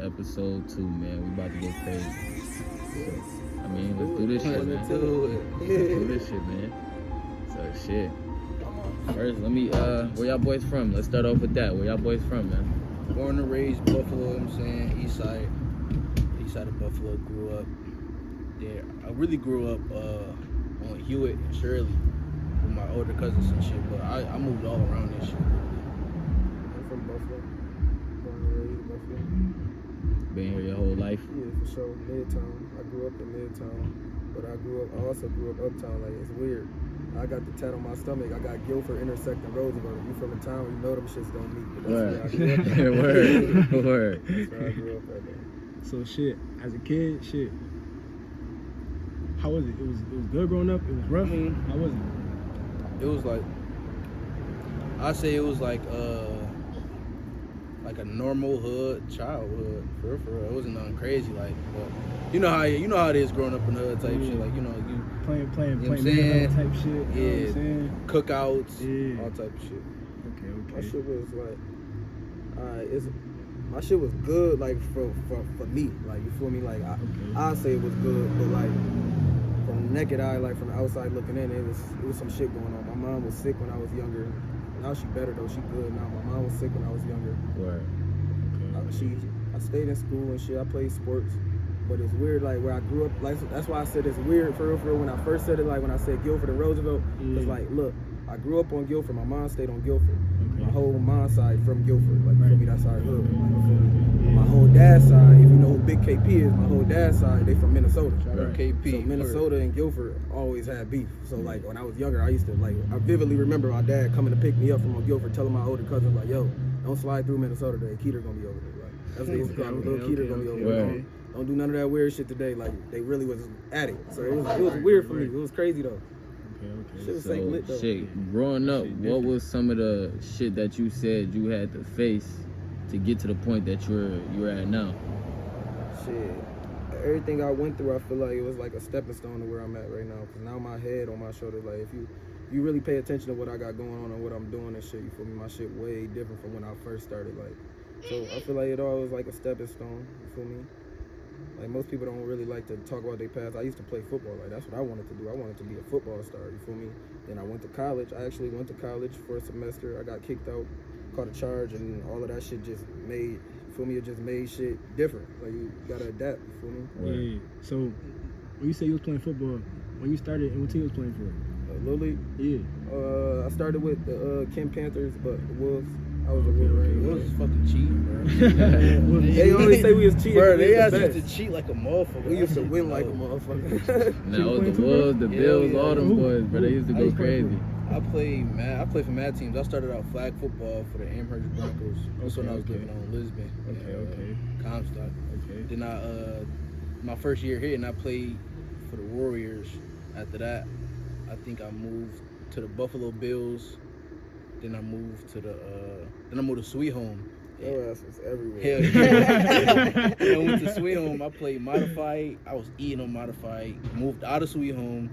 episode 2, man. We about to go crazy. So, I mean, let's do this shit, man. Let's do this shit, man. So, shit. First, let me, where y'all boys from? Let's start off with that. Where y'all boys from, man? Born and raised Buffalo, you know what I'm saying? East side of Buffalo, grew up there. I really grew up on Hewitt and Shirley with my older cousins and shit, but I moved all around this shit. I'm from Buffalo. Born and raised Buffalo. Been here your whole life? Yeah, for sure. Midtown. I grew up in Midtown, but I also grew up uptown. Like, it's weird. I got the tat on my stomach. I got Guilford intersecting Roosevelt. If you from the town, you know them shits don't meet. But that's where I grew up at. Word. That's where I grew up at, man. So shit, as a kid, how was it? It was good growing up. It was rough. How was it? It was like, I'd say it was like a normal hood childhood. For real. It wasn't nothing crazy, like, but you know how it is growing up in the hood type shit. Like, you playing you know what I'm saying? Type shit. Yeah, You know what I'm saying? cookouts, all type of shit. Okay. My shit was like, my shit was good, like for me, like, you feel me? Like I say it was good, but like from the naked eye, like from the outside looking in, it was some shit going on. My mom was sick when I was younger. Now she better though, she good now. My mom was sick when I was younger. Word. I stayed in school and shit. I played sports, but it's weird, like where I grew up. Like, that's why I said it's weird for real. When I first said it, like when I said Guilford and Roosevelt, it's like, look, I grew up on Guilford. My mom stayed on Guilford. My whole mom's side from Guilford, like, for me, that's our hood. Like, my whole dad's side, if you know who Big KP is, my whole dad's side, they from Minnesota. KP. So Minnesota and Guilford always had beef. So like when I was younger, I used to, like, I vividly remember my dad coming to pick me up from Guilford, telling my older cousins, like, yo, don't slide through Minnesota today. Keeter gonna be over there. Like, that's what they used to call me. Little Keeter gonna be over there. Don't do none of that weird shit today. Like, they really was at it. So it was weird for me. It was crazy though. So, shit, growing up, what was some of the shit that you said you had to face to get to the point that you're at now? Shit, everything I went through, I feel like it was like a stepping stone to where I'm at right now. Cause now my head on my shoulders, like, if you really pay attention to what I got going on and what I'm doing and shit, you feel me? My shit way different from when I first started. Like, so I feel like it all was like a stepping stone. You feel me? Like, most people don't really like to talk about their past. I used to play football. Like, that's what I wanted to do. I wanted to be a football star, you feel me? Then I went to college. I actually went to college for a semester. I got kicked out, caught a charge, and all of that shit just made, you feel me? It just made shit different. Like, you gotta adapt, you feel me? Yeah. So, when you say you was playing football, when you started, and what team you was playing for? Little League? Yeah. I started with the Kent Panthers, but the Wolves. I was a Wolverine. Wolves is fucking cheating, bro. They always say we was cheating. Bro, they asked us to cheat like a motherfucker. We used to win like a motherfucker. Now the Wolves, the Bills, all them boys, bro, they used to go crazy. I played for mad teams. I started out flag football for the Amherst Broncos. That's when I was living on Lisbon. Comstock. Then my first year here, and I played for the Warriors. After that, I think I moved to the Buffalo Bills. Then I moved to Sweet Home. Your ass was everywhere. Hell yeah. I went to Sweet Home. I played modified. I was eating on modified. Moved out of Sweet Home.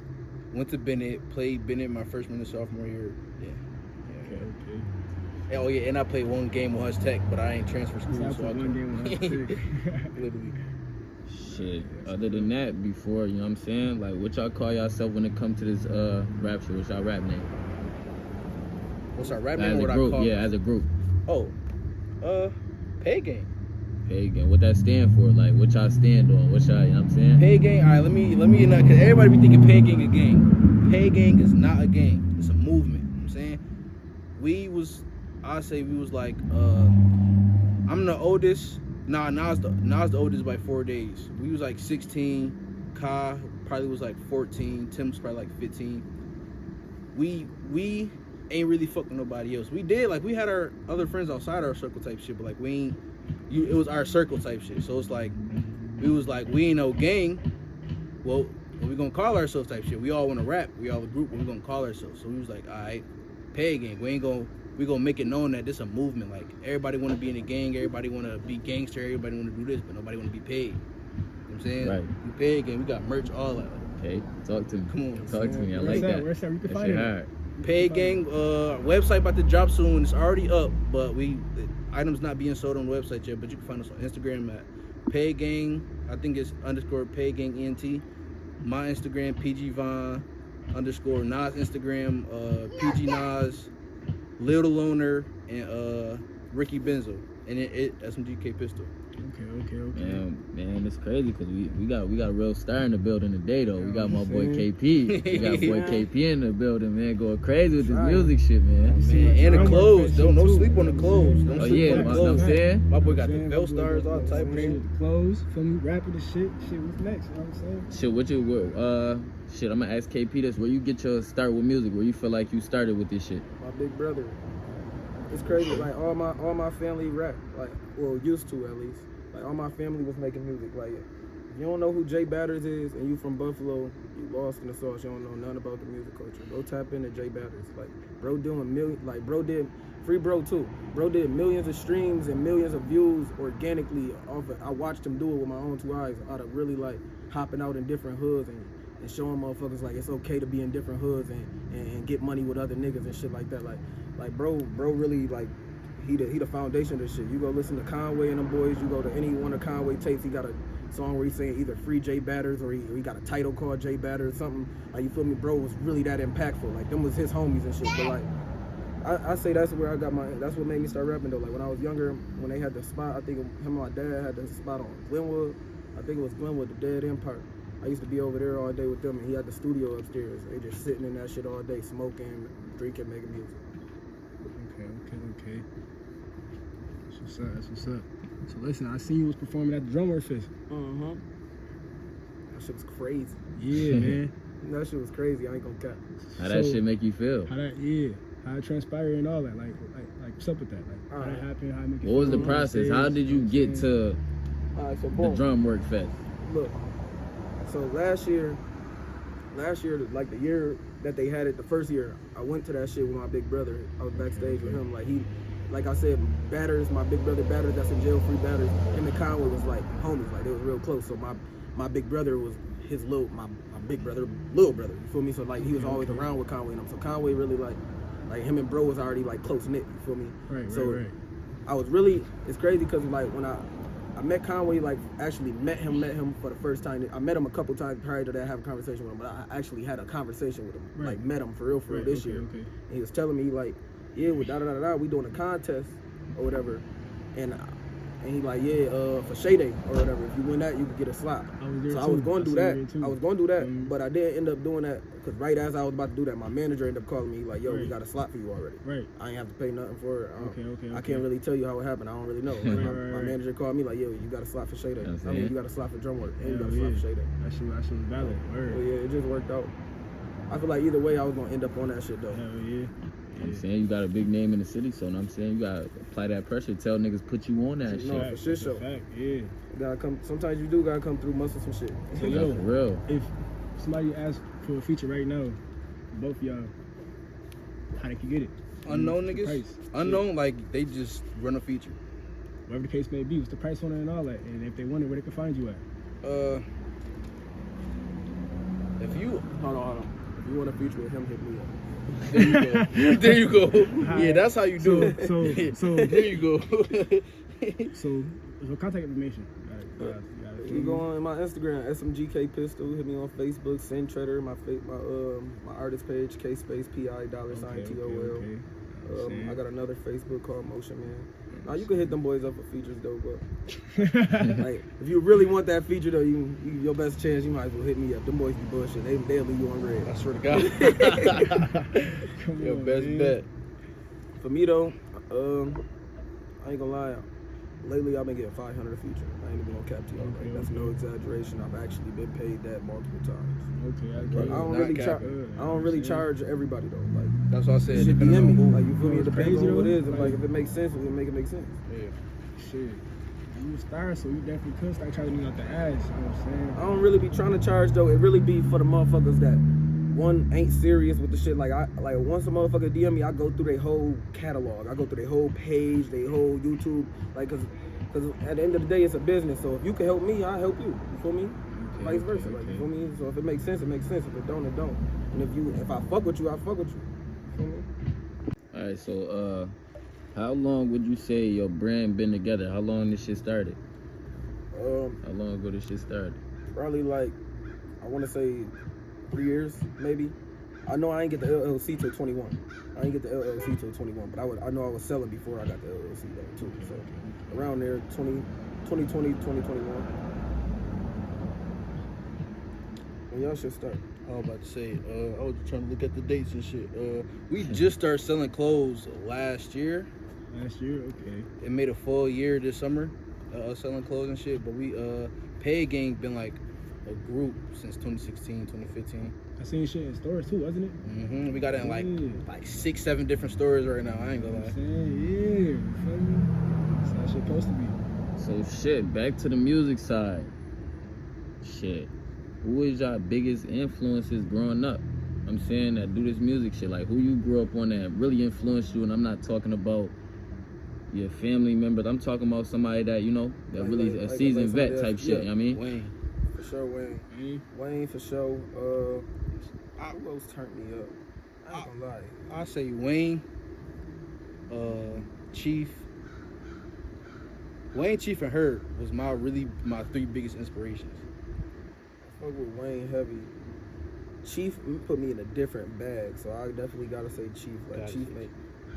Went to Bennett. Played Bennett my freshman and sophomore year. Yeah. Oh yeah, and I played one game with Hutch Tech, but I ain't transferred school. So I played one game with Hutch Tech. Literally. Shit. Other than that, before, you know what I'm saying? Like, what y'all call yourself when it comes to this rap shit? What's y'all rap name? What's our rap name? As a group, as a group. Oh, Pay Gang. Pay Gang. What that stand for? Like, what y'all stand on? What y'all, you know what I'm saying? Pay Gang. All right, let me not, cause everybody be thinking Pay Gang a gang. Pay Gang is not a gang. It's a movement. You know what I'm saying? I say we was like, I'm the oldest. Nas the oldest by 4 days. We was like 16. Ka probably was like 14. Tim was probably like 15. We ain't really fucking nobody else. We did, like, we had our other friends outside our circle type shit, but like it was our circle type shit. So it's like we was like, we ain't no gang. Well, we gonna call ourselves type shit. We all wanna rap. We all a group. We gonna call ourselves. So we was like, all right, Pay Gang. We gonna make it known that this a movement. Like, everybody wanna be in a gang. Everybody wanna be gangster. Everybody wanna do this, but nobody wanna be paid. You know what I'm saying? Right. We Pay Gang. We got merch all out. Okay, talk to me. Come on. Talk to me. I like that. Where's that? We can That find shit it. hard. Pay Gang website about to drop soon. It's already up, but the items not being sold on the website yet. But you can find us on Instagram at Pay Gang, I think it's _ Pay Gang ENT. My Instagram, PGVON _ Nas Instagram, PG Nas, Little Loner, and Ricky Benzo. And it SMGK Pistol. Okay. Man, it's crazy because we got a real star in the building today though. We got my boy KP. We got boy KP in the building, man, going crazy with this music shit, man. And the clothes, don't sleep on the clothes. Don't sleep on the I'm clothes. saying. My boy got the Bell Stars, all type of shit. The clothes, feel me, rapping the shit, what's next, you know what I'm saying? I'm gonna ask KP this. Where you get your start with music? Where you feel like you started with this shit? My big brother. It's crazy. Like all my family rap. Like, well, used to at least. Like all my family was making music. Like, if you don't know who Jay Batters is and you from Buffalo, you lost in the sauce. You don't know nothing about the music culture. Go tap into Jay Batters. Like, bro doing bro did Free Bro too. Bro did millions of streams and millions of views organically off it. I watched him do it with my own 2 eyes. Out of really like hopping out in different hoods and showing motherfuckers like it's okay to be in different hoods and get money with other niggas and shit like that. Like bro really like he the foundation of this shit. You go listen to Conway and them boys, you go to any one of Conway tapes, he got a song where he's saying either free Jay Batters or he got a title called Jay Batters or something. Like, you feel me? Bro was really that impactful. Like, them was his homies and shit. But like I say that's where I got that's what made me start rapping though. Like when I was younger, when they had the spot, I think him and my dad had the spot on Glenwood. I think it was Glenwood, the Dead Empire. I used to be over there all day with them, and he had the studio upstairs. They just sitting in that shit all day, smoking, drinking, making music. Okay. That's what's up. So listen, I seen you was performing at the Drumwork Fest. Mm-hmm. That shit was crazy. Yeah, man. That shit was crazy. I ain't gonna cap. How that shit make you feel? How it transpired and all that. Like what's up with that? Like how that happened, how it make you feel. What was the process? How did you get to So the Drumwork Fest? Look, so last year, like the year that they had it, the first year, I went to that shit with my big brother. I was backstage with him. Like I said, Batters, my big brother Batters, that's in jail, Free Batters. Him and Conway was like homies, like they was real close. So my big brother was his my big brother, little brother. You feel me? So like he was always around with Conway and them. So Conway really like him and bro was already like close knit. You feel me? Right. I was really, it's crazy because like when I met Conway, like actually met him for the first time. I met him a couple times prior to that, have a conversation with him, but I actually had a conversation with him, like met him for real this year. And he was telling me like, yeah, with we doing a contest or whatever, and he like, yeah, for Shea Day or whatever, if you win that, you could get a slot. I was going to do that, but I didn't end up doing that because right as I was about to do that, my manager ended up calling me like, yo, we got a slot for you already. Right. I ain't have to pay nothing for it. I can't really tell you how it happened. I don't really know. My manager called me like, yo, you got a slot for Shea Day. I mean, you got a slot for Drumwork and you got a slot for Shea Day. That shit was valid. Well, yeah, it just worked out. I feel like either way, I was gonna end up on that shit though. Hell yeah. I'm saying you got a big name in the city, so I'm saying you gotta apply that pressure. Tell niggas put you on that shit. No, for shit show. Yeah. You gotta come. Sometimes you do gotta come through, muscle some shit. So yo, for real. If somebody asked for a feature right now, both of y'all, how they can get it? Unknown niggas. Unknown, like they just run a feature. Whatever the case may be, what's the price on it and all that, and if they want it, where they can find you at? If you hold on. If you want a feature with him, hit me up. There you go. Yeah, that's how you do it. So there you go. so contact information. You go on my Instagram, SMGK Pistol. Hit me on Facebook, Sin Treader. My artist page, KSpacePI $TOL. I got another Facebook called Motion Man. Now you can hit them boys up for features though, but like if you really want that feature though, your best chance you might as well hit me up. Them boys be bullshit. They'll leave you on red. I swear to God. Your best bet. For me though, I ain't gonna lie. Lately I've been getting 500 a feature. I ain't even gonna cap to y'all. That's no exaggeration. I've actually been paid that multiple times. But I don't really charge everybody though. Like that's what I said. Shit be in me. Like you feel me? It depends on who it is. Like if it makes sense, we'll make it make sense. Yeah. Shit. You a star, so you definitely could start charging me out the ass. You know what I'm saying? I don't really be trying to charge though. It really be for the motherfuckers that one ain't serious with the shit. Like once a motherfucker DM me, I go through their whole catalog. I go through their whole page, their whole YouTube. Like cause at the end of the day, it's a business. So if you can help me, I'll help you. You feel me? Vice versa. Like you feel me? So if it makes sense, it makes sense. If it don't, it don't. And if I fuck with you, I fuck with you. You feel me? All right. So how long would you say your brand been together? How long this shit started? How long ago this shit started? Probably like, I want to say 3 years, maybe. I know I ain't get the LLC till 21. I ain't get the LLC till 21, but I know I was selling before I got the LLC though too. So around there, 2020, 2021. When y'all should start. I was about to say, I was trying to look at the dates and shit. We just started selling clothes last year. Last year, okay. It made a full year this summer, selling clothes and shit. But we, PGVON been like a group since 2016, 2015. I seen shit in stores too, wasn't it? We got it in like 6, 7 different stores right now. I ain't gonna lie. Yeah, you feel me? That's how shit supposed to be. So shit, back to the music side. Shit. Who was y'all biggest influences growing up? I'm saying that do this music shit. Like who you grew up on that really influenced you, and I'm not talking about your family members. I'm talking about somebody that, you know, that really a seasoned vet type shit, you know what I mean? Wayne. For sure, Wayne. Wayne for sure. Who else turned me up? I ain't gonna lie. I say Wayne, Chief. Wayne, Chief, and Herb was my 3 biggest inspirations. I fuck with Wayne heavy. Chief put me in a different bag, so I definitely gotta say Chief. Like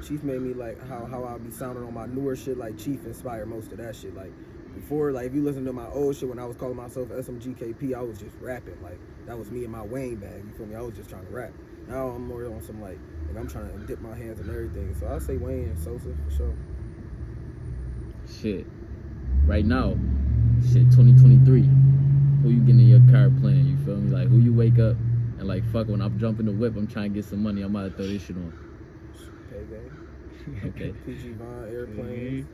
Chief made me like how I be sounding on my newer shit. Like Chief inspired most of that shit. Like before, like if you listen to my old shit when I was calling myself SMGKP, I was just rapping. Like that was me in my Wayne bag. You feel me? I was just trying to rap. Now I'm more on some like I'm trying to dip my hands in everything. So I say Wayne and Sosa for sure. Shit. Right now, shit, 2023. Who you getting in your car playing? You feel me? Like who you wake up and like fuck when I'm jumping the whip, I'm trying to get some money. I'm about to throw this shit on. PGVON. Okay. PGVON, Airplanes.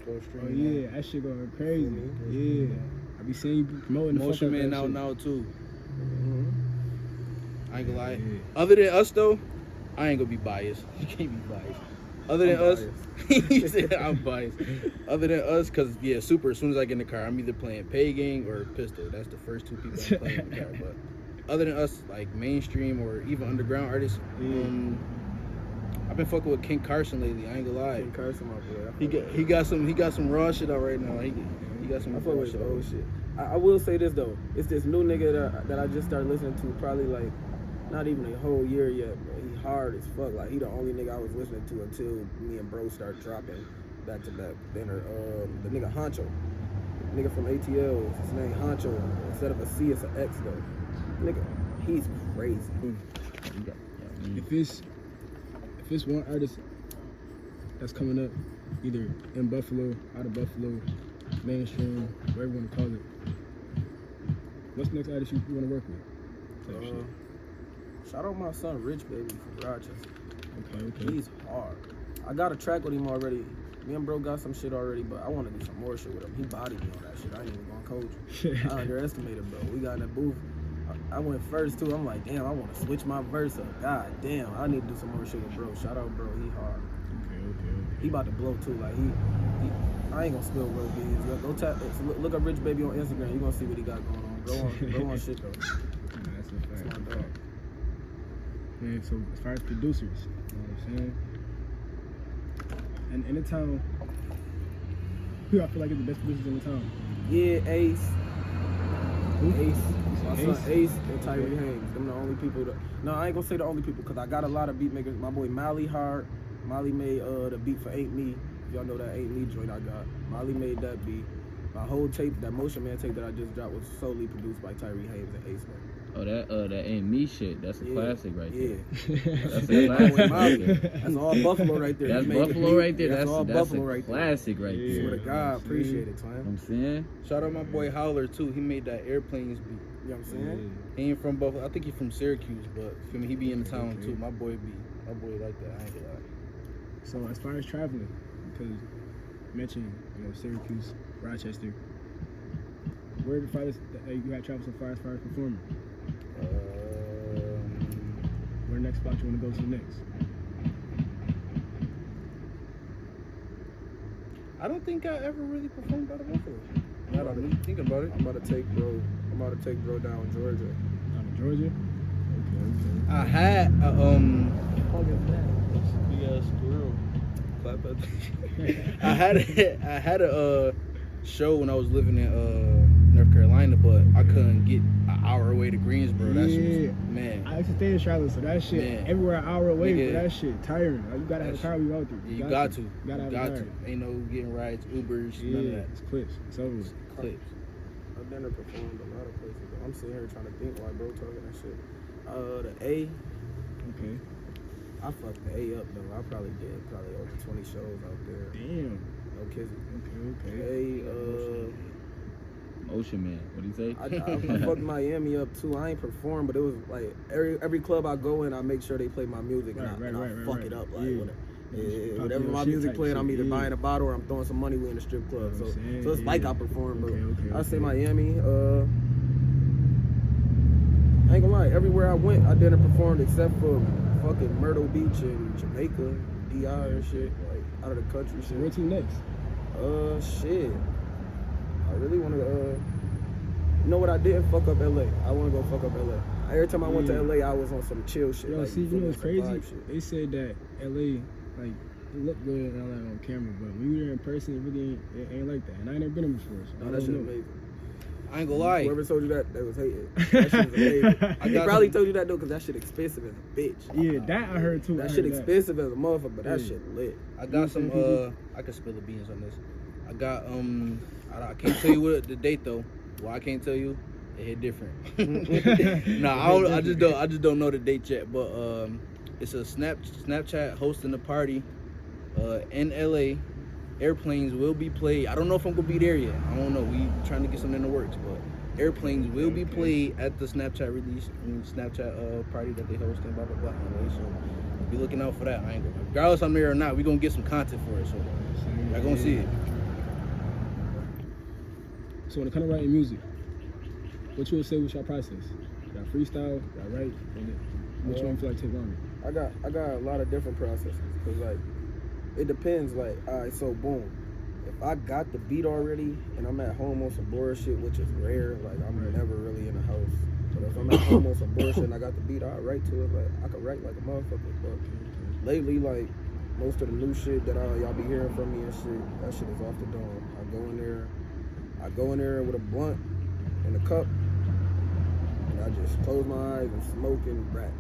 Oh yeah, that shit going crazy. Yeah, I be seeing you promoting the Motion fuck Man out now too. I ain't gonna lie. Yeah. Other than us though, I ain't gonna be biased. You can't be biased. Other than us, he said I'm biased. Other than us, cause yeah, Super. As soon as I get in the car, I'm either playing PGVON or Pistol. That's the first 2 people I'm playing in the car. But other than us, like mainstream or even underground artists, I've been fucking with King Carson lately. I ain't gonna lie. King Carson, my boy. He got some raw shit out right now. He got some I fuck raw with shit. old shit. I will say this though, it's this new nigga that I just started listening to probably like not even a whole year yet, but he hard as fuck. Like he the only nigga I was listening to until me and bro start dropping back to back. Then the nigga Honcho, nigga from ATL, his name Honcho. Instead of a C, it's an X though. Nigga, he's crazy. If it's one artist that's coming up, either in Buffalo, out of Buffalo, mainstream, whatever you want to call it, what's the next artist you want to work with? Shout out my son Rich Baby from Rochester. Okay. He's hard. I got a track with him already. Me and bro got some shit already, but I want to do some more shit with him. He bodied me on that shit. I ain't even gonna coach. I underestimated bro. We got in that booth. I went first too. I'm like, damn, I want to switch my verse up. God damn, I need to do some more shit with bro. Shout out bro, he hard. Okay. He about to blow too. Like he I ain't gonna spill bro beans. Go tap. Look up Rich Baby on Instagram. You gonna see what he got going on. Bro on shit though. That's a fact. That's my dog. Man, so as far as producers, you know what I'm saying? And in the town, who I feel like is the best producers in the town? Yeah, Ace. Who? Ace. My son Ace? Ace and Tyree Haynes. Them the only people that. No, I ain't gonna say the only people because I got a lot of beat makers. My boy Molly hard. Molly made the beat for Ain't Me. Y'all know that Ain't Me joint I got. Molly made that beat. My whole tape, that Motion Man tape that I just dropped was solely produced by Tyree Haynes and Ace. Oh, that Ain't Me shit. That's a classic right there. That's a My classic boy right Molly. there. That's all Buffalo right there. That's He made the Buffalo beat. right there. That's all That's Buffalo a right there. classic right there. Swear to God, appreciate it, You know twin. what I'm saying? Shout out my boy Howler too. He made that Airplanes beat. You know what I'm saying? He ain't from Buffalo. I think he's from Syracuse, but feel me, he be in the town too. My boy like that. I ain't gonna lie. So as far as traveling, because you mentioned, Syracuse, Rochester, where the farthest that you have traveled so far as performing? Where the next spot you want to go to next? I don't think I ever really performed out of Buffalo. Now that I'm really thinking about it. I'm about to take bro down Georgia. Out of Georgia? Okay. I had big ass squirrel. Clap at I had a show when I was living in North Carolina, but I couldn't get an hour away to Greensboro. That shit Yeah. was, man. I used to stay in Charlotte, so that shit Man. everywhere an hour away, Nigga. but that shit tiring. Like, you gotta have a car when you out there. You got to. You gotta have got a car. to. Ain't no getting rides, Ubers, Yeah, none of that. it's clips. It's over. It's clips. I've never performed a lot of places. I'm sitting here trying to think while bro talking that shit. The A, Okay. I fucked the A up though. I probably did over 20 shows out there. Damn. No kidding. Okay. Ocean Man. What do you say? I fucked Miami up too. I ain't performed, but it was like every club I go in, I make sure they play my music and I fuck it up. Like whatever my music playing, I'm either buying a bottle or I'm throwing some money in the strip club. So it's like I perform, but I say Miami. I ain't gonna lie, everywhere I went, I didn't perform except for fucking Myrtle Beach and Jamaica, DR and shit, like out of the country shit. Where to next? Shit. I really wanna you know what I didn't fuck up LA. I wanna go fuck up LA. Every time I went to LA, I was on some chill shit. Yo, like, see, you know what's some vibe crazy? shit. They said that LA, like, it looked good in LA on camera, but when you were in person, it really ain't like that. And I ain't never been there before. So No, that shit amazing. I ain't gonna lie. Whoever told you that, they was hating. That shit was amazing. They probably told you that though, cause that shit expensive as a bitch. Yeah, that I heard too. That shit expensive as a motherfucker, but that shit lit. I got some. I could spill the beans on this. I got. I can't tell you what the date though. Well, I can't tell you. It hit different. Nah, I just don't know the date yet. But it's a Snapchat hosting a party in LA. Airplanes will be played. I don't know if I'm gonna be there yet. I don't know. We trying to get something in the works, but airplanes will be played at the Snapchat release, Snapchat party that they hosting. Blah blah blah. Anyway, so be looking out for that. I ain't gonna. Regardless I'm there or not, we gonna get some content for it. So y'all gonna see it. So when it comes to writing music, what you would say was your process? Y'all freestyle, y'all write, and which one feel like take longer? I got a lot of different processes, cause like it depends. Like, alright, so boom, if I got the beat already and I'm at home on some bullshit, which is rare, like I'm never really in the house. But if I'm at home on some bullshit and I got the beat, I'll write to it. Like I could write like a motherfucker. But lately, like most of the new shit that y'all be hearing from me and shit, that shit is off the dome. I go in there with a blunt and a cup, and I just close my eyes and smoke and rap.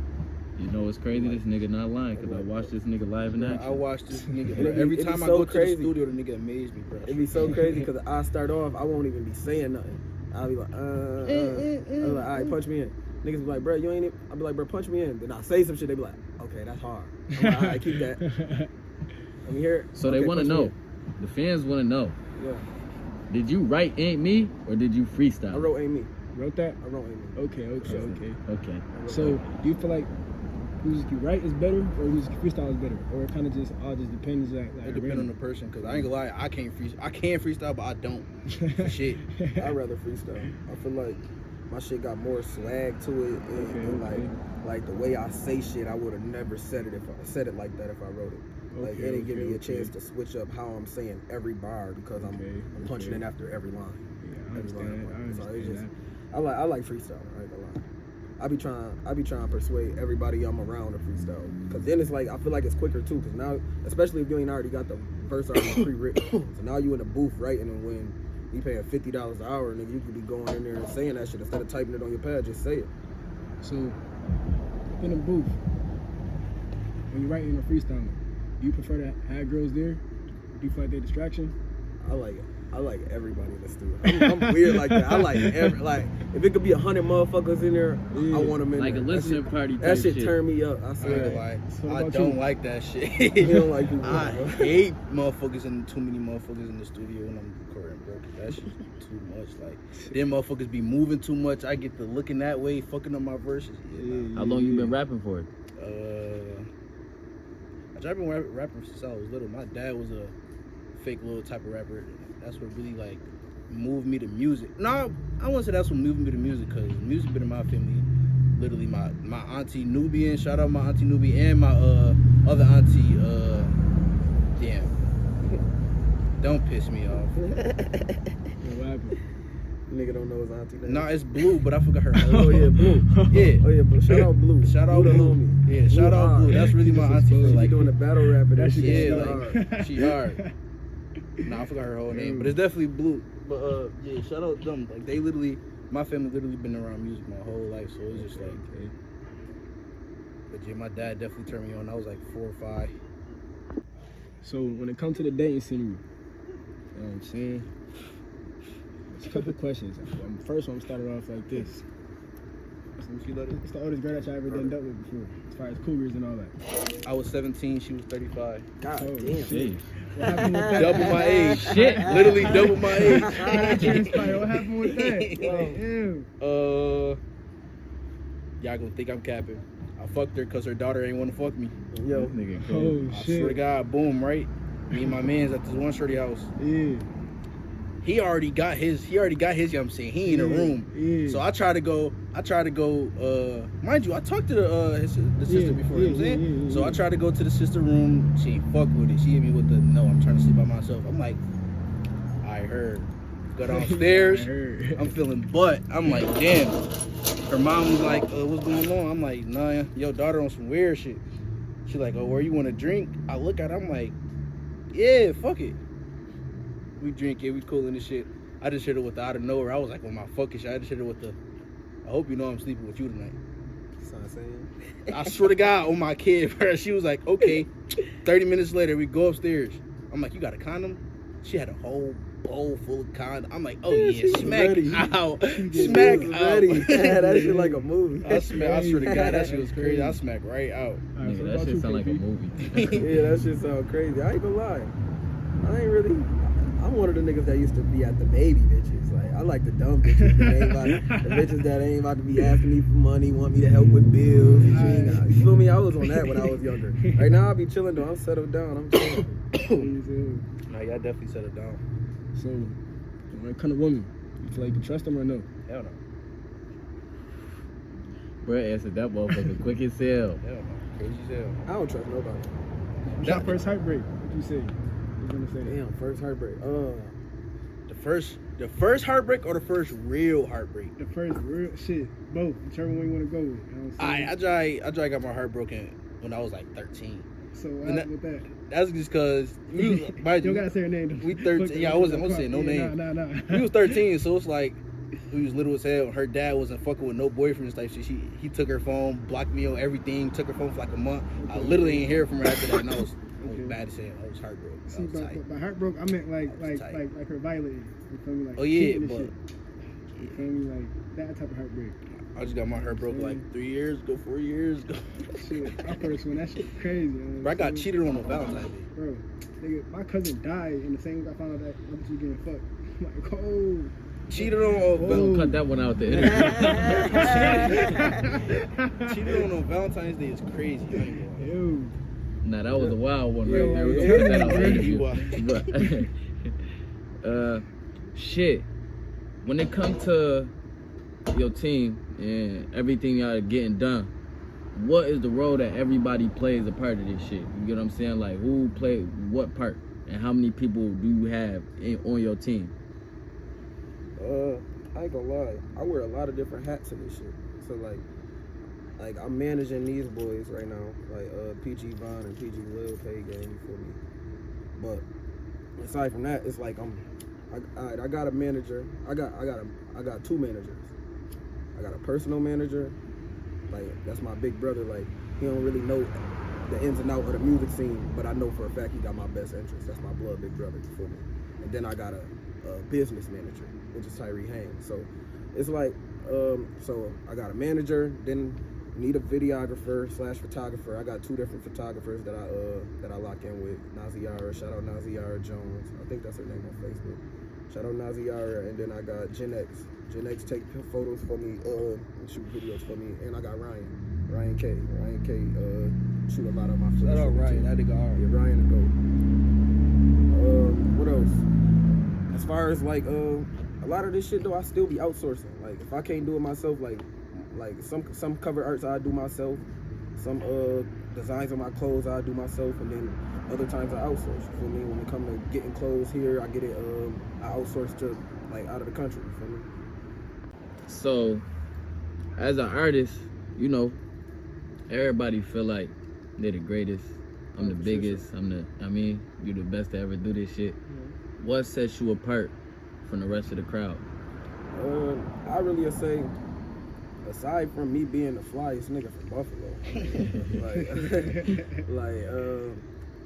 You know what's crazy? This nigga not lying, because I watched this nigga live in action. I watched this nigga. Every time I go to the studio, the nigga amaze me, bro. It'd be so crazy because I start off, I won't even be saying nothing. I'll be like, I'll be like, all right, punch me in. Niggas be like, bro, you ain't even. I'll be like, bro, punch me in. Then I'll say some shit. They be like, okay, that's hard. I'm like, all right, keep that. Let me hear it. So okay, they want to punch me know. in. The fans want to know. Yeah. Did you write Ain't Me or did you freestyle? I wrote Ain't Me. Wrote that? I wrote Ain't Me. Okay. So do you feel like music you write is better or music you freestyle is better? Or it kind of just all just depends like it depends on the person, because I ain't gonna lie, I can freestyle, but I don't. Shit. I'd rather freestyle. I feel like my shit got more swag to it, and like the way I say shit, I would have never said it if I said it like that if I wrote it. Like it didn't give me a chance to switch up how I'm saying every bar because I'm punching in after every line. Yeah, I understand. So it's just, I like freestyle. I ain't gonna lie. I be trying to persuade everybody I'm around to freestyle, because then it's like I feel like it's quicker too. Because now, especially if you ain't already got the verse already pre-written, so now you in the booth writing, and when you paying $50 an hour, nigga, you could be going in there and saying that shit instead of typing it on your pad. Just say it. So in the booth, when you're writing or freestyling, do you prefer to have girls there? Do you feel like they're distraction? I like everybody in the studio. I'm weird like that. I like if it could be 100 motherfuckers in there, I want them in like there. Like a listening party. That shit turn me up. I swear. I don't like that shit. You don't like people. I hate motherfuckers and too many motherfuckers in the studio when I'm recording, bro. That shit's too much. Like, them motherfuckers be moving too much. I get to looking that way, fucking up my verses. How long you been rapping for? I've been rapping since I was little. My dad was a fake little type of rapper. That's what really like moved me to music. No, I wouldn't say that's what moved me to music, because music been in my family. Literally, my auntie Nubian, shout out my auntie Nubian, and my other auntie. Damn, don't piss me off. What happened? Nigga don't know his auntie name. Nah, it's Blue, but I forgot her. Oh yeah, Blue. Yeah. Oh yeah, Blue. Shout out Blue. Shout out Blue. Yeah, shout out Blue. That's really my auntie. She Like doing the battle rap, and that shit yeah, hard. like she hard. Nah, I forgot her whole name, but it's definitely Blue. But yeah, shout out them. Like they literally, my family literally been around music my whole life, so it's just like. Okay. But yeah, my dad definitely turned me on. I was like 4 or 5. So when it comes to the dating scene, you know what I'm saying? There's a couple questions. First one, I'm starting off like this. What's the oldest girl that y'all ever done dealt with before? As far as cougars and all that. I was 17, she was 35. God Oh, damn. Jeez. What happened with that? Double my age. Shit. Literally double my age. That transpired. What happened with that? Y'all gonna think I'm capping. I fucked her because her daughter ain't want to fuck me. Yo, This nigga Oh crazy. I swear to shit. God, boom, right? Me and my man's at this one shorty house. Yeah. He already got his, you know what I'm saying? He in the room. Yeah. So I try to go, mind you, I talked to the sister before, you know what I'm saying? So I tried to go to the sister room. She ain't fuck with it. She hit me with the, no, I'm trying to sleep by myself. I'm like, I heard. Go downstairs. I heard. I'm feeling butt. I'm like, damn. Her mom was like, what's going on? I'm like, nah, your daughter on some weird shit. She like, oh, where you want to drink? I look at her, I'm like, yeah, fuck it. We drink it, we coolin' this shit. I just hit her with the out of nowhere. I was like, on my fucking shit. I just hit her with the, I hope you know I'm sleeping with you tonight. that's what I'm saying. I swear to God, on my kid, bro. She was like, okay. 30 minutes later, we go upstairs. I'm like, you got a condom? She had a whole bowl full of condom. I'm like, oh yeah, she was smack ready. out. She Smack was out. ready. Yeah, that shit like a movie. I swear to God, that shit was crazy. I smacked right out. All right, so Nigga, about that shit you, sound like a KP? movie. Yeah, that shit sound crazy. I ain't gonna lie. I ain't really. I'm one of the niggas that used to be at the baby bitches. Like I like the dumb bitches. That ain't about, the bitches that ain't about to be asking me for money, want me to help with bills. You feel me? I was on that when I was younger. Right now I be chilling though. I'm settled down. I'm chilling. Nah, y'all definitely settled down. So when it comes to women, you feel like you trust them or no? Hell no. Bro answered that motherfucker quick as hell. Hell no. Crazy as hell. I don't trust nobody. What's your first heartbreak? What'd you say? You gonna say that? Damn, first heartbreak. The first heartbreak or the first real heartbreak? The first real shit, both, whichever one you want to go with. You know what I'm saying? I got my heart broken when I was like 13. So what and happened with that? That's just because You don't gotta say her name. We 13. Yeah, I wasn't saying no name. Nah. We was 13, so it's like we was little as hell. Her dad wasn't fucking with no boyfriends type shit. He took her phone, blocked me on everything, took her phone for like a month. I literally ain't hear from her after that, and I was bad as hell. I was heartbroken. See, but by heartbroken, I meant like her violating. You feel me? Like Oh yeah, cheating and but shit. You feel me? Like that type of heartbreak. I just got my heart broken like 3 years ago, 4 years ago. Shit, my first one, that shit crazy. Man. Bro, I got cheated on Valentine's Day. Bro, nigga, my cousin died in the same week I found out that other two getting fucked. I'm like, oh. Cheated on Don't cut that one out the interview. cheated on Valentine's Day is crazy. I ain't gonna lie. Yo. Nah, that was a wild one right Yeah, there. We yeah. gonna cut that out the interview. But shit. When it comes to your team and everything y'all getting done, what is the role that everybody plays a part of this shit? You get what I'm saying? Like who played what part, and how many people do you have on your team? I ain't gonna lie. I wear a lot of different hats in this shit. So like I'm managing these boys right now, like PGVON and PGVON pay game, you feel me? But aside from that, it's like I got a manager. I got two managers. I got a personal manager, like that's my big brother. Like he don't really know the ins and outs of the music scene, but I know for a fact he got my best interest. That's my blood big brother, you feel me? And then I got a business manager, which is Tyree Haynes. So it's like, so I got a manager, then need a videographer / photographer. I got two different photographers that I lock in with. Naziara, shout out Naziara Jones. I think that's her name on Facebook. Shout out Naziara, and then I got Gen X. Gen X take photos for me, and shoot videos for me, and I got Ryan K. Shoot a lot of my footage. Shout out for me, Ryan, too. that nigga hard. Yeah, Ryan to go. What else? As far as like a lot of this shit though, I still be outsourcing. Like if I can't do it myself, like some cover arts I do myself, some designs on my clothes I do myself, and then other times I outsource. You feel me? When it comes to getting clothes here, I get it. I outsource to like out of the country. You feel me? So, as an artist, you know, everybody feel like they're the greatest. I'm the biggest. You're the best to ever do this shit. What sets you apart from the rest of the crowd? I really would say, aside from me being the flyest nigga from Buffalo,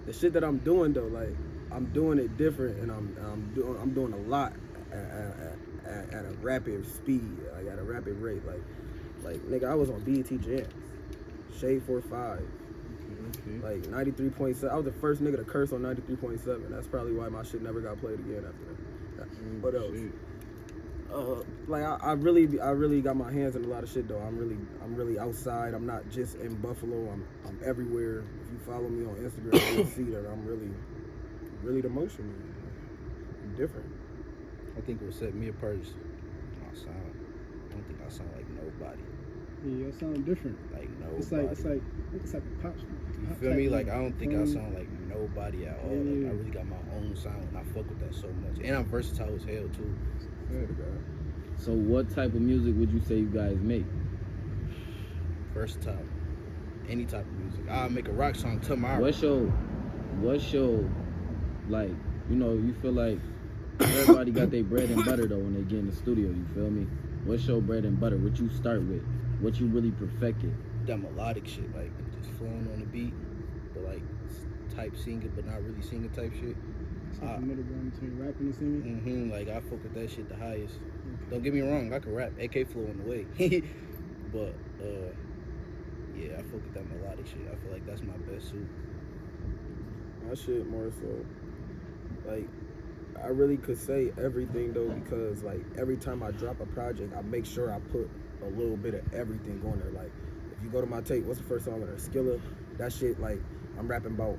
the shit that I'm doing though, like I'm doing it different, and I'm doing a lot at a rapid speed, like at a rapid rate, like nigga, I was on BET Jams, Shade 4-5. Like 93.7. I was the first nigga to curse on 93.7. That's probably why my shit never got played again after that. What else? Like I really got my hands in a lot of shit though. I'm really outside. I'm not just in Buffalo. I'm everywhere. If you follow me on Instagram, you'll see that I'm really the motion man. I'm different. I think what set me apart is my sound. I don't think I sound like nobody. Yeah, you sound different. Like nobody. It's like a pop. You feel me? Like I don't think I sound like nobody at all. Like I really got my own sound, and I fuck with that so much. And I'm versatile as hell too. So what type of music would you say you guys make? Versatile. Any type of music. I'll make a rock song tomorrow. What's your like, you know, you feel like everybody got their bread and butter though when they get in the studio, you feel me? What's your bread and butter? What you start with? What you really perfected? That melodic shit, like just flowing on the beat, but like type singing, but not really singing type shit. It's like the middle ground between rapping and singing. Like I fuck with that shit the highest. Don't get me wrong, I can rap, AK flow on the way, but yeah, I fuck with that melodic shit. I feel like that's my best suit. My shit more so, like, I really could say everything though, because like every time I drop a project, I make sure I put a little bit of everything on there. Like, if you go to my tape, what's the first song on there? Skilla. That shit, like, I'm rapping about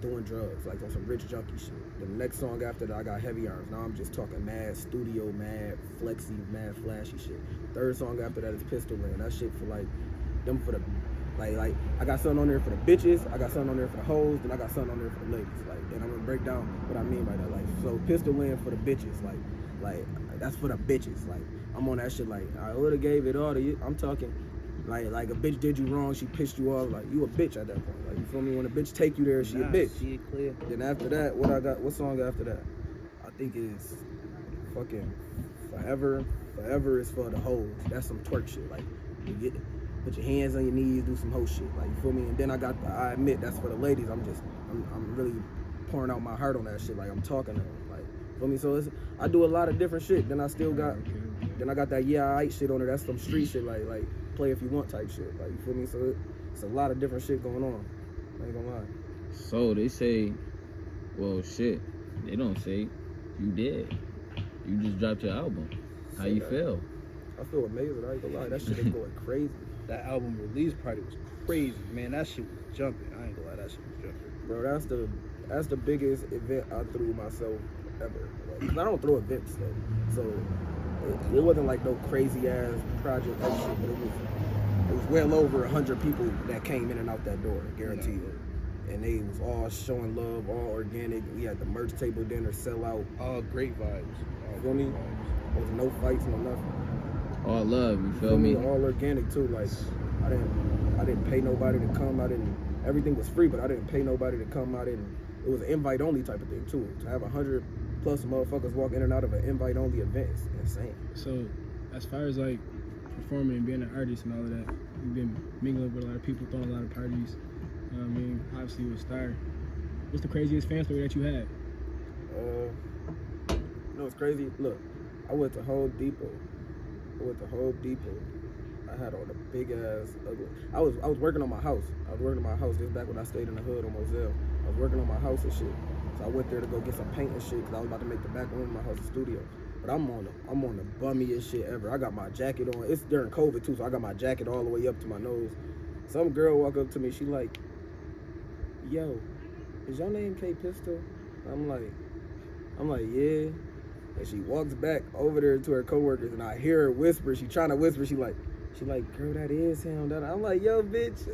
doing drugs, like on some rich junkie shit. The next song after that, I got Heavy Arms. Now I'm just talking mad studio, mad flexy, mad flashy shit. Third song after that is Pistol Man. That shit for like, them for the, like I got something on there for the bitches, I got something on there for the hoes, then I got something on there for the ladies. Like, and I'm gonna break down what I mean by that. Like, so Pistol Man for the bitches, like that's for the bitches. Like, I'm on that shit. Like, I would've gave it all to you. I'm talking. Like a bitch did you wrong, she pissed you off, like you a bitch at that point. Like, you feel me? When a bitch take you there, she a bitch. See it clear. Then after that, what song after that? I think it's fucking Forever. Forever is for the hoes. That's some twerk shit. Like, you put your hands on your knees, do some hoe shit. Like, you feel me? And then I got the I Admit, that's for the ladies. I'm really pouring out my heart on that shit. Like, I'm talking to them. Like, you feel me? So I do a lot of different shit. Then I still got that yeah, alright shit on there. That's some street shit. Like play if you want type shit. Like, you feel me? So it's a lot of different shit going on. I ain't gonna lie. So they say, well, shit. They don't say you did. You just dropped your album. How you feel? I feel amazing. I ain't gonna lie. That shit is going crazy. That album release party was crazy, man. That shit was jumping. I ain't gonna lie, that shit was jumping. Bro, that's the biggest event I threw myself ever. Like, 'cause I don't throw events though. So it wasn't like no crazy ass project type shit, but it was well over 100 people that came in and out that door, guaranteed. And they was all showing love, all organic. We had the merch table dinner, sell out. All great vibes. You feel me? There was no fights, no nothing. All love, you feel me? All organic too. Like, I didn't pay nobody to come. Everything was free, but I didn't pay nobody to come. It was an invite only type of thing too. To have 100 plus motherfuckers walk in and out of an invite only event, it's insane. So, as far as like performing and being an artist and all of that, you've been mingling with a lot of people, throwing a lot of parties. You know what I mean? Obviously, you're a star. What's the craziest fan story that you had? You know what's crazy? Look, I went to Home Depot. I had on a big ass ugly. I was working on my house. This back when I stayed in the hood on Moselle. I was working on my house and shit. So I went there to go get some paint and shit because I was about to make the back room of my house a studio. But I'm on the bummiest shit ever. I got my jacket on. It's during COVID too, so I got my jacket all the way up to my nose. Some girl walk up to me. She like, "Yo, is your name K Pistol?" I'm like, "Yeah." And she walks back over there to her coworkers, and I hear her whisper. She trying to whisper. She like, "Girl, that is him." I'm like, "Yo, bitch."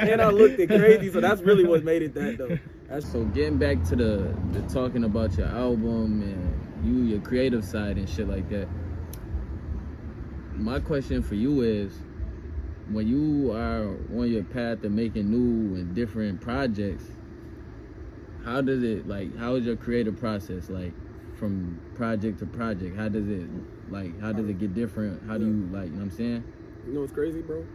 And I looked at crazy. So that's really what made it that though. So getting back to the talking about your album and your creative side and shit like that. My question for you is, when you are on your path to making new and different projects, how is your creative process? Like, from project to project? How does it get different? How do you, like, you know what I'm saying? You know what's crazy, bro?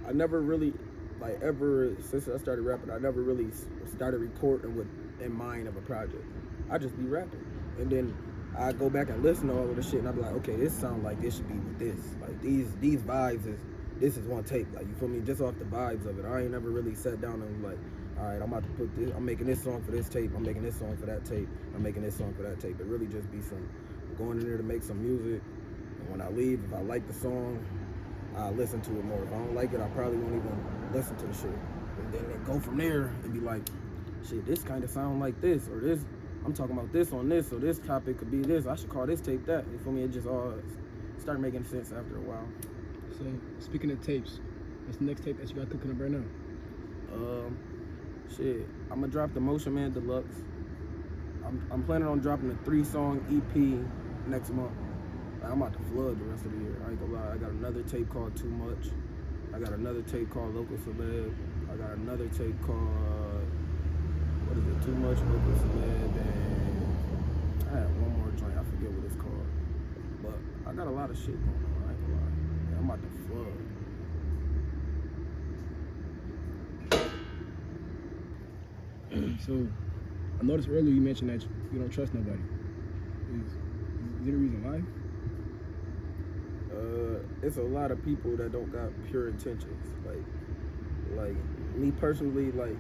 I never really, like, ever since I started rapping, I never really started recording with in mind of a project. I just be rapping, and then I go back and listen to all of the shit, and I be like, okay, this sound like this should be with this. Like these vibes this is one tape. Like, you feel me? Just off the vibes of it. I ain't never really sat down and was like, all right, I'm about to put this. I'm making this song for this tape. I'm making this song for that tape. I'm making this song for that tape. It really just be some going in there to make some music. And when I leave, if I like the song, I listen to it more. If I don't like it, I probably won't even listen to the shit. And then go from there and be like, shit, this kind of sound like this, or this. I'm talking about this on this, so this topic could be this. I should call this tape that. You feel me? It just all start making sense after a while. So, speaking of tapes, what's the next tape that you got cooking up right now? Shit, I'm gonna drop the Motion Man Deluxe. I'm planning on dropping a 3-song EP next month. I'm about to flood the rest of the year. I ain't gonna lie. I got another tape called Too Much. I got another tape called Local Celeb. I got another tape called, what is it? Too Much, Local Celeb, and I had one more joint. I forget what it's called. But I got a lot of shit going on. I ain't gonna lie. Yeah, I'm about to flood. So, I noticed earlier you mentioned that you don't trust nobody. Is there a reason why? It's a lot of people that don't got pure intentions. Like me personally, like,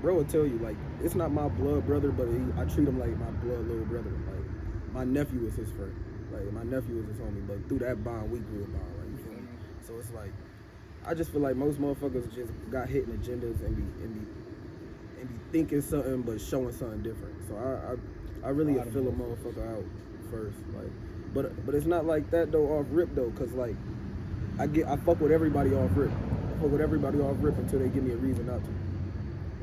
bro will tell you, like, it's not my blood brother, but I treat him like my blood little brother. Like, my nephew is his friend. Like, my nephew is his homie, but through that bond, we grew a bond. Like, you feel me? So it's like, I just feel like most motherfuckers just got hidden agendas and be thinking something but showing something different. So I really feel a motherfucker out first, like, but it's not like that though off rip though, cause like I fuck with everybody off rip. I fuck with everybody off rip until they give me a reason not to.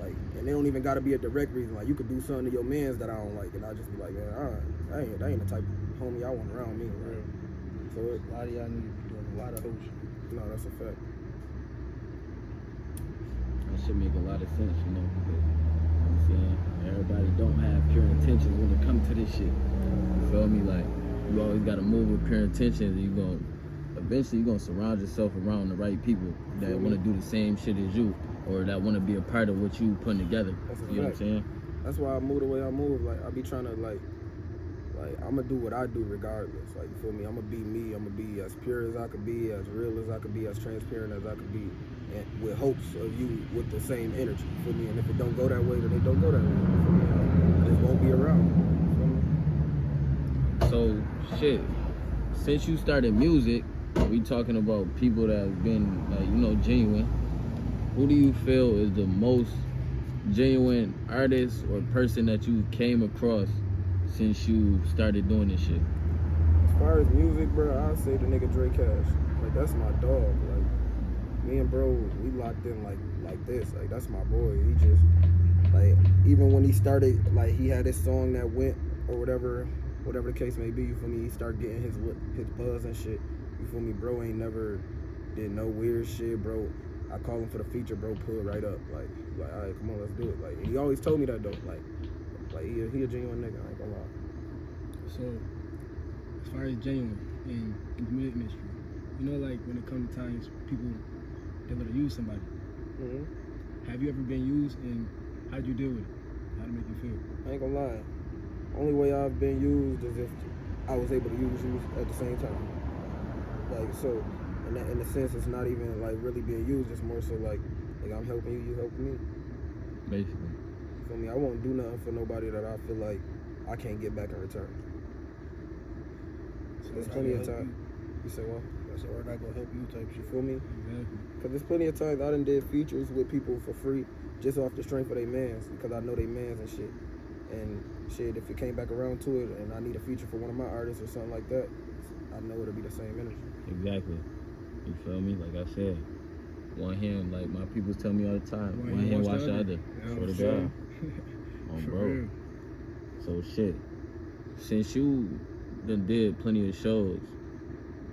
Like, and they don't even gotta be a direct reason. Like, you could do something to your mans that I don't like, and I just be like, man, that ain't the type of homie I want around me. Right? So A lot of y'all need to be doing a lot of hoe shit. no, that's a fact. That should make a lot of sense, you know, because, you know what I'm saying, everybody don't have pure intentions when it comes to this shit. You feel me? Like, you always gotta move with pure intentions, and eventually you're gonna surround yourself around the right people that wanna do the same shit as you, or that wanna be a part of what you putting together. You know what I'm saying? That's why I move the way I move. Like, I be trying to like I'm gonna do what I do regardless. Like, you feel me? I'm gonna be me. I'm gonna be as pure as I could be, as real as I could be, as transparent as I could be, and with hopes of you with the same energy. You feel me? And if it don't go that way, then it don't go that way. You feel me? I just won't be around. You feel me? So, shit, since you started music, we talking about people that have been, like, you know, genuine. Who do you feel is the most genuine artist or person that you came across since you started doing this shit? As far as music, bro, I'd say the nigga Dre Cash. Like, that's my dog. Like, me and bro, we locked in like this. Like, that's my boy. He just, like, even when he started, like, he had this song that went or whatever the case may be, you feel me? He started getting his buzz and shit. You feel me? Bro ain't never did no weird shit, bro. I call him for the feature, bro, pull right up. Like, all right, come on, let's do it. Like, he always told me that though. Like he a genuine nigga, I ain't gonna lie. So, as far as genuine in the music industry, you know, like, when it comes to times people, they want to use somebody. Mm-hmm. Have you ever been used, and how did you deal with it? How did it make you feel? I ain't gonna lie. Only way I've been used is if I was able to use you at the same time. Like, so, in a sense, it's not even like really being used. It's more so like I'm helping you, you helping me. Basically. You feel me? I won't do nothing for nobody that I feel like I can't get back in return. So there's plenty of time. You say what? That's why we're not gonna help you type shit. You feel me? Exactly. Cause there's plenty of times I done did features with people for free just off the strength of they mans, because I know they mans and shit. And shit, if it came back around to it and I need a feature for one of my artists or something like that, I know it'll be the same energy. Exactly. You feel me? Like I said, one hand, like my people tell me all the time, one hand wash the other. Swear to God. Oh, For bro. real. So shit, since you done did plenty of shows,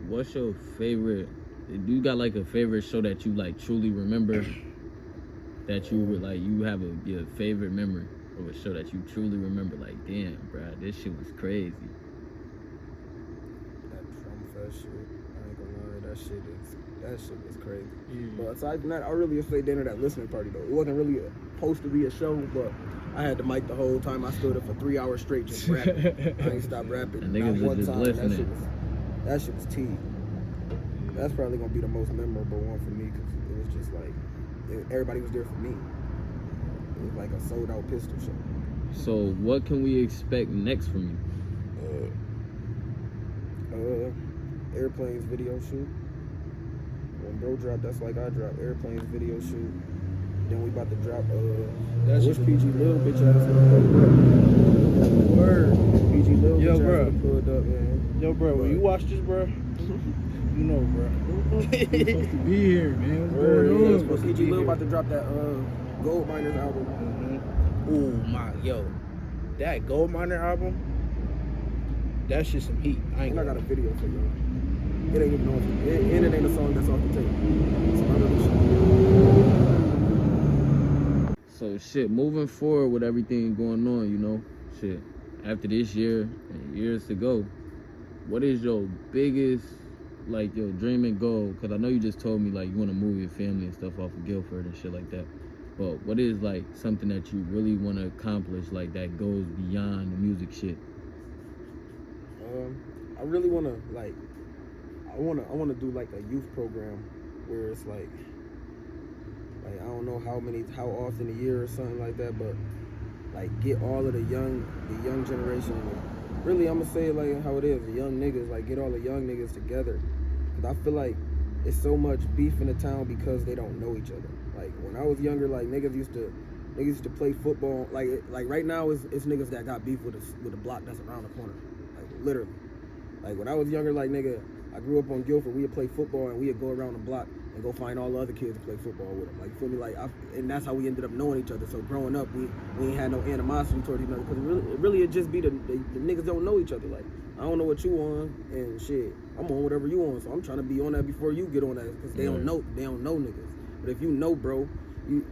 what's your favorite? Do you got like a favorite show that you like truly remember? That you would like, you have your favorite memory, of a show that you truly remember? Like, damn, bruh, this shit was crazy. That Drum Fest shit, I ain't gonna lie, that shit was crazy. Yeah. But aside from that, I really just stayed dinner that listening party though. It wasn't really supposed to be a show, but I had the mic the whole time. I stood up for 3 hours straight just rapping. I ain't stopped rapping. And niggas Not was one just time. listening. That shit was tea. That's probably gonna be the most memorable one for me because it was just like everybody was there for me. It was like a sold out pistol show. So what can we expect next from you? Airplanes video shoot. When bro dropped, that's like I dropped. Airplanes video shoot. Then we about to drop That's which just- PG Lil bitch ass word. PG Lil Yo, bitch bro. ass pulled up, man. Yo, bro, when you watch this, bro, you know, bro. Supposed to be here, man. What's Word, going yeah, on? supposed to PG Lil about to drop that Gold Miners album. Ooh, that Gold Miner album, that shit some heat. I ain't And I gonna got a video for y'all. It ain't even on it ain't a song that's off the tape. Some other shit. So shit, moving forward with everything going on, you know, shit, after this year and years to go, what is your biggest, like, your dream and goal? Because I know you just told me, like, you want to move your family and stuff off of Guilford and shit like that. But what is, like, something that you really want to accomplish, like, that goes beyond the music shit? I really wanna I wanna do like a youth program where it's like I don't know how often a year or something like that, but like get all of the young generation. Really, I'm gonna say it like how it is, the young niggas, like get all the young niggas together. Cause I feel like it's so much beef in the town because they don't know each other. Like when I was younger, like niggas used to play football. Like right now, it's niggas that got beef with the block that's around the corner. Like literally. Like when I was younger, like nigga, I grew up on Guilford. We'd play football and we'd go around the block and go find all the other kids to play football with them. Like you feel me? Like and that's how we ended up knowing each other. So growing up, we ain't had no animosity towards each other because it just be the niggas don't know each other. Like I don't know what you on and shit. I'm on whatever you on. So I'm trying to be on that before you get on that because they don't know niggas. But if you know, bro, your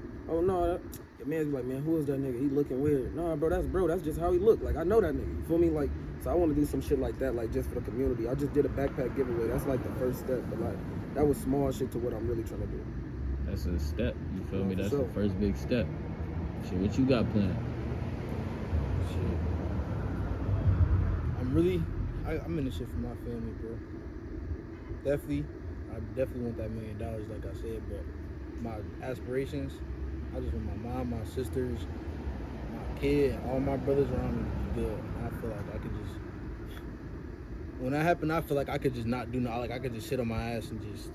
man's be like, man, who is that nigga? He looking weird. Nah, bro, that's just how he look. Like I know that nigga. You feel me? Like. So I want to do some shit like that, like just for the community. I just did a backpack giveaway. That's like the first step, but like that was small shit to what I'm really trying to do. That's a step, you feel me? That's sure. the first big step. Shit, what you got planned? Shit. I'm in this shit for my family, bro. I definitely want that $1 million, like I said, but my aspirations, I just want my mom, my sisters, my kid, all my brothers around me to be good. I feel like I could just, when that happened, I feel like I could just not do nothing. Like I could just sit on my ass and just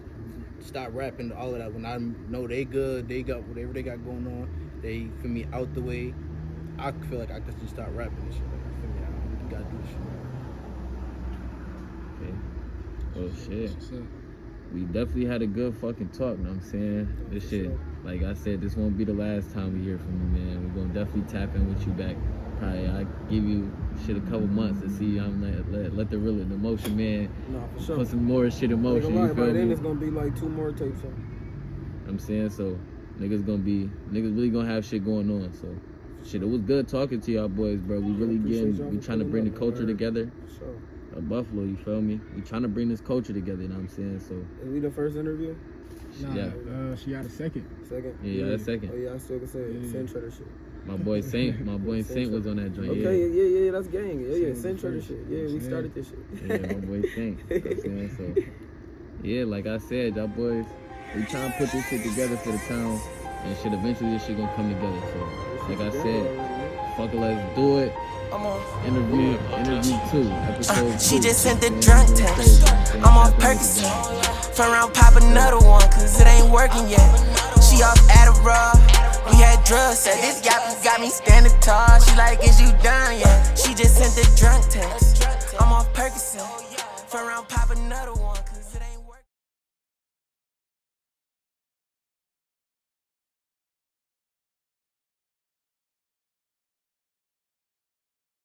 stop rapping all of that. When I know they good, they got whatever they got going on, they feel me out the way. I feel like I could just start rapping and shit. Like, feel me, I don't really gotta do this shit. Okay. Oh shit. We definitely had a good fucking talk, know what I'm saying? This shit, like I said, this won't be the last time we hear from you, man. We're gonna definitely tap in with you back. Probably I give you shit a couple months to see. I'm let the real emotion, man. No, for sure. Put some more shit in motion. You By feel then me? it's gonna be like 2 more tapes. I'm saying, so niggas really gonna have shit going on. So shit, it was good talking to y'all boys, bro. We really we trying to bring the culture together. For sure. Buffalo, you feel me? We trying to bring this culture together, you know what I'm saying? So Is we the first interview? Nah, yeah. she got a second. Second? Yeah, that's second. Oh yeah, I still can say it. Yeah. Send Treader shit. My boy Saint was on that joint. Okay, yeah, that's gang. Yeah, Saint send Treader first. shit. Yeah, we started this shit. Yeah, my boy Saint. You know what I'm saying? So yeah, like I said, y'all boys, we trying to put this shit together for the town, and shit. Eventually, this shit gonna come together. So like I said, fuck it, let's do it. Interview 2, episode 2. She just sent the drunk text. I'm off Percocet. Front round pop another one, cause it ain't working yet. She off Adderall. We had drugs, said this got me standing tall. She like, is you done yet? She just sent the drunk text. I'm off Percocet. Front round pop another one, cause it ain't